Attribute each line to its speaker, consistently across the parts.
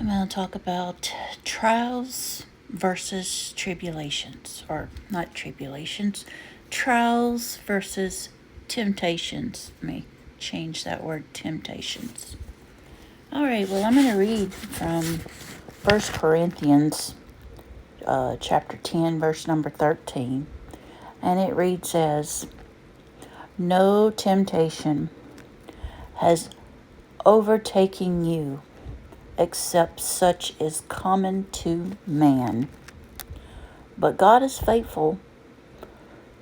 Speaker 1: I'm going to talk about trials versus tribulations, or not tribulations, trials versus temptations. Let me change that word, temptations. All right, well, I'm going to read from 1 Corinthians chapter 10, verse number 13. And it reads as, "No temptation has overtaken you except such is common to man. But God is faithful,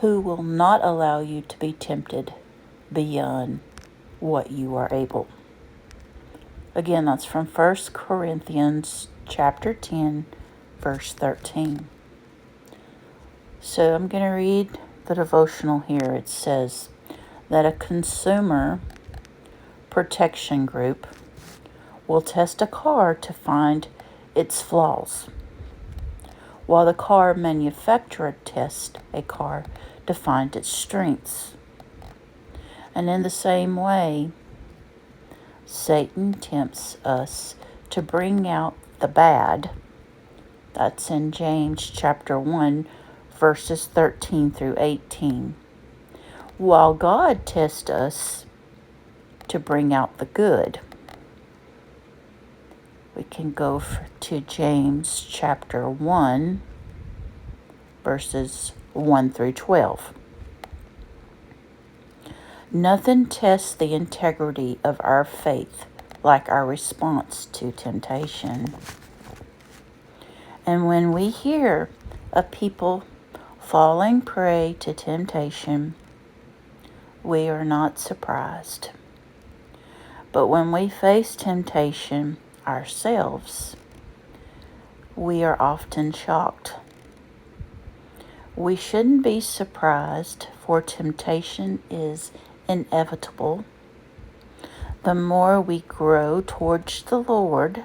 Speaker 1: who will not allow you to be tempted beyond what you are able." Again, that's from 1 Corinthians chapter 10, verse 13. So I'm going to read the devotional here. It says that a consumer protection group will test a car to find its flaws, while the car manufacturer tests a car to find its strengths. And in the same way, Satan tempts us to bring out the bad. That's in James chapter 1, verses 13 through 18. While God tests us to bring out the good. We can go to James chapter 1, verses 1 through 12. Nothing tests the integrity of our faith like our response to temptation. And when we hear of people falling prey to temptation, we are not surprised. But when we face temptation ourselves, we are often shocked. We shouldn't be surprised, for temptation is inevitable. The more we grow towards the Lord,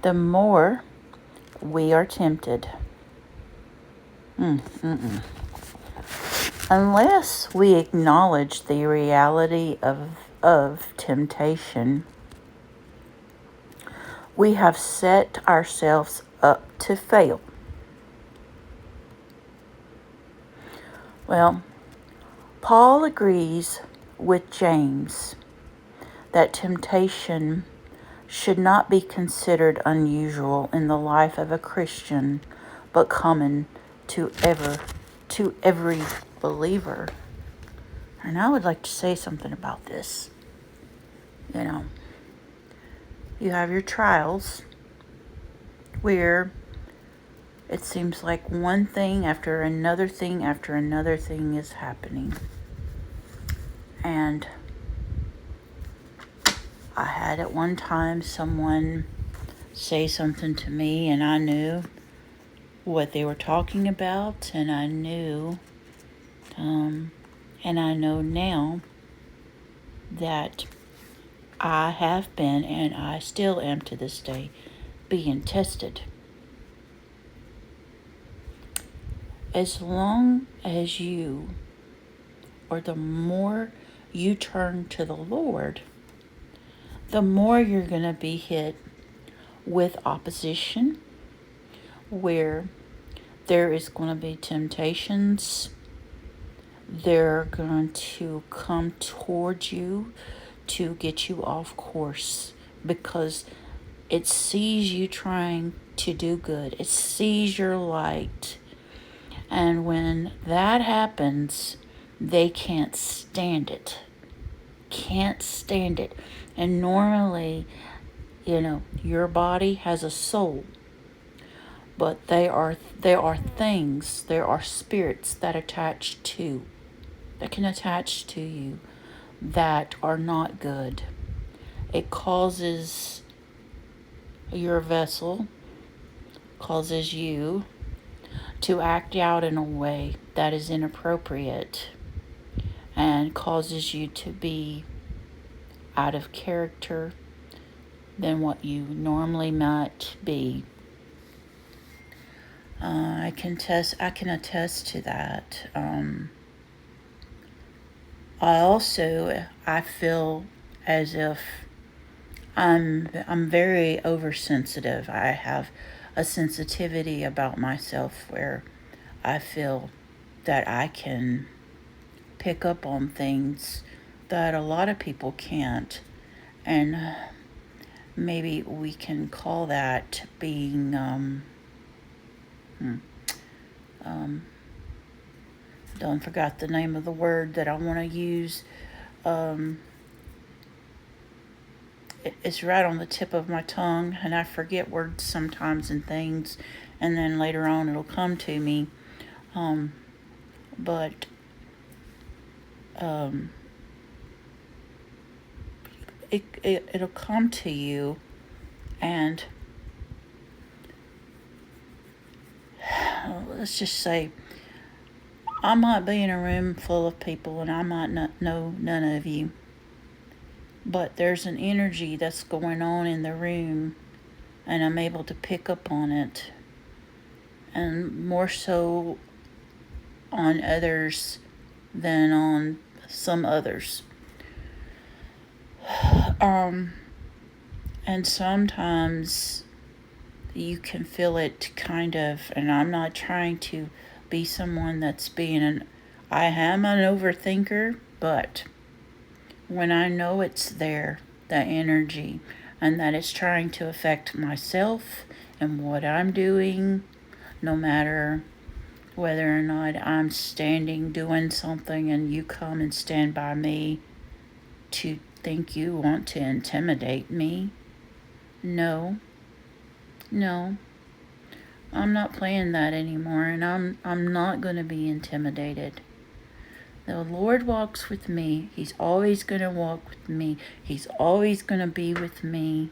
Speaker 1: the more we are tempted. Unless we acknowledge the reality of temptation, we have set ourselves up to fail. Well, Paul agrees with James that temptation should not be considered unusual in the life of a Christian, but common to every believer. And I would like to say something about this. You have your trials where it seems like one thing after another thing after another thing is happening. And I had at one time someone say something to me, and I knew what they were talking about, and I knew, and I know now that I have been, and I still am to this day, being tested. As long as you, or the more you turn to the Lord, the more you're going to be hit with opposition, where there is going to be temptations. They're going to come towards you to get you off course, because it sees you trying to do good. It sees your light. And when that happens, they can't stand it. And normally, your body has a soul, but there are things, there are spirits that can attach to you that are not good. It causes your vessel, causes you to act out in a way that is inappropriate, and causes you to be out of character than what you normally might be. I can attest to that. I feel as if I'm very oversensitive. I have a sensitivity about myself where I feel that I can pick up on things that a lot of people can't. And maybe we can call that being, don't forgot the name of the word that I want to use. Um, it's right on the tip of my tongue, and I forget words sometimes and things, and then later on it'll come to me. Um, but um, it'll come to you, and let's just say I might be in a room full of people, and I might not know none of you, but there's an energy that's going on in the room, and I'm able to pick up on it, and more so on others than on some others. And sometimes you can feel it kind of, and I'm not trying to be someone that's I am an overthinker, but when I know it's there, the energy, and that it's trying to affect myself and what I'm doing, no matter whether or not I'm standing doing something and you come and stand by me to think you want to intimidate me. No, I'm not playing that anymore, and I'm not going to be intimidated. The Lord walks with me. He's always going to walk with me. He's always going to be with me.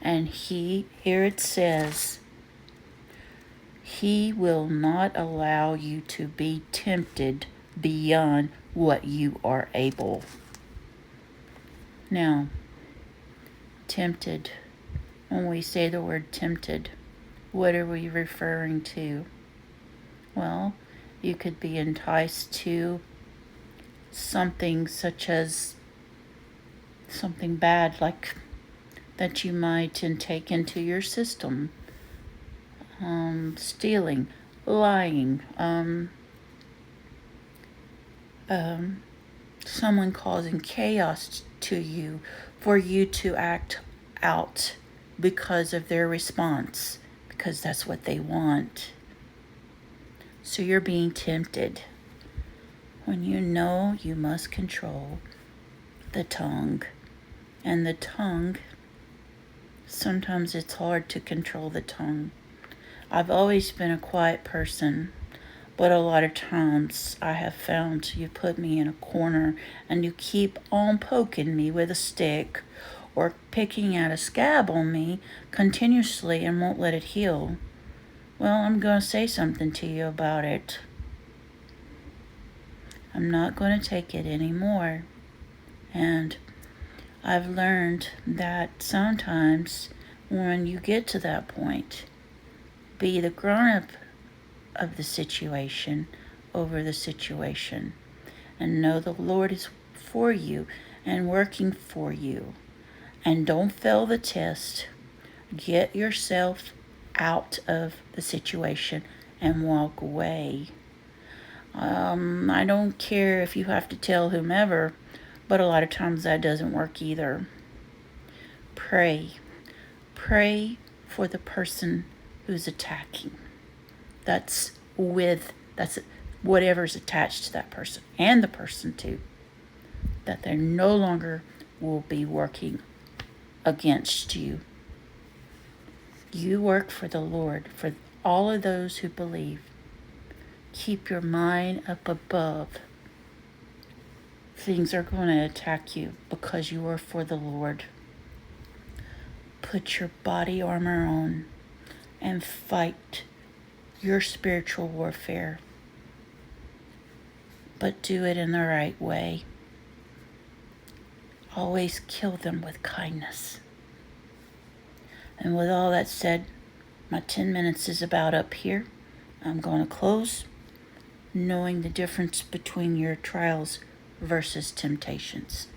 Speaker 1: And here it says, He will not allow you to be tempted beyond what you are able. Now, tempted. When we say the word tempted, what are we referring to? Well, you could be enticed to something such as something bad, like that you might take into your system. Stealing, lying, someone causing chaos to you for you to act out because of their response, because that's what they want. So you're being tempted when you know you must control the tongue. And the tongue, sometimes it's hard to control the tongue. I've always been a quiet person, but a lot of times I have found you put me in a corner and you keep on poking me with a stick or picking at a scab on me continuously and won't let it heal. Well, I'm going to say something to you about it. I'm not going to take it anymore. And I've learned that sometimes when you get to that point, be the grown-up of the situation over the situation, and know the Lord is for you and working for you. And don't fail the test. Get yourself out of the situation and walk away. I don't care if you have to tell whomever, but a lot of times that doesn't work either. Pray. Pray for the person who's attacking. That's whatever's attached to that person and the person too. That they no longer will be working against you. You work for the Lord, for all of those who believe. Keep your mind up above. Things are going to attack you because you are for the Lord. Put your body armor on and fight your spiritual warfare. But do it in the right way. Always kill them with kindness. And with all that said, my 10 minutes is about up here. I'm going to close knowing the difference between your trials versus temptations.